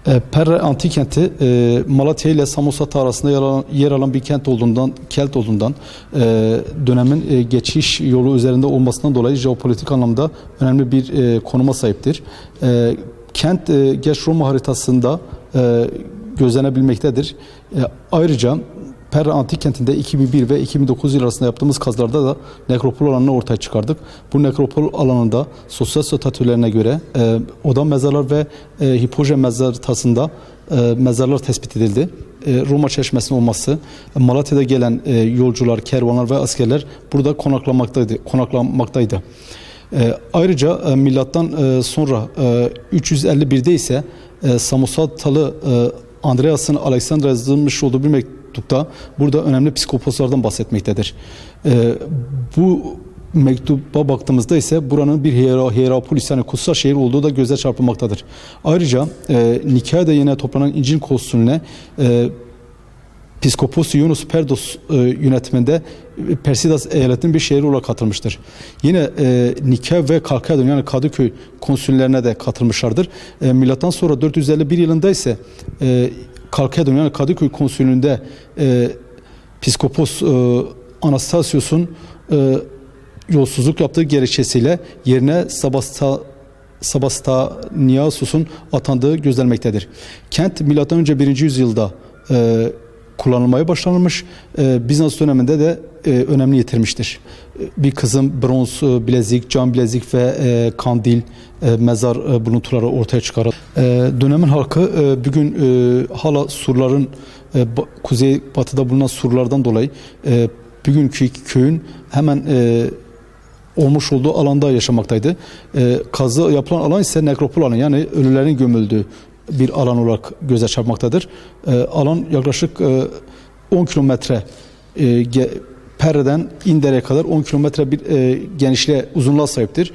Perre antik kenti Malatya ile Samosat arasında yer alan bir kent olduğundan dönemin geçiş yolu üzerinde olmasından dolayı jeopolitik anlamda önemli bir konuma sahiptir. Kent geç Roma haritasında gözlenebilmektedir. Ayrıca Perre antik kentinde 2001 ve 2009 yıl arasında yaptığımız kazılarda da nekropol alanını ortaya çıkardık. Bu nekropol alanında sosyal statülerine göre oda mezarlar ve hipojen mezartasında mezarlar tespit edildi. Roma çeşmesinin olması, Malatya'da gelen yolcular, kervanlar ve askerler burada konaklamaktaydı. Ayrıca milattan sonra 351'de ise Samosatalı Andreas'ın Alexandra'ya yazılmış olduğu bir mektupta burada önemli psikoposlardan bahsetmektedir. Bu mektuba baktığımızda ise buranın bir Hierapolis yani kutsal şehir olduğu da göze çarpılmaktadır. Ayrıca Nikae'de yine toplanan İncil konsülüne Piskopos Yunus Perdos yönetiminde Persidas eyaletinin bir şehri olarak katılmıştır. Yine Nikea ve Kalkedon yani Kadıköy konsüllerine de katılmışlardır. Milattan sonra 451 yılında ise Kalkedon yani Kadıköy konsülünde Piskopos Anastasios'un yolsuzluk yaptığı gerekçesiyle yerine Sabastaniasus'un atandığı gözlenmektedir. Kent milattan önce 1. yüzyılda kullanılmaya başlanılmış. Bizans döneminde de önemli yitirmiştir. Bir kızım bronz bilezik, cam bilezik ve kandil, mezar buluntuları ortaya çıkarıldı. Dönemin halkı bugün hala surların kuzey batıda bulunan surlardan dolayı bugünkü köyün hemen olmuş olduğu alanda yaşamaktaydı. Kazı yapılan alan ise nekropol alanı yani ölülerin gömüldüğü bir alan olarak göze çarpmaktadır. Alan yaklaşık 10 kilometre Perre'den İndere'ye kadar 10 kilometre bir genişliğe, uzunluğa sahiptir.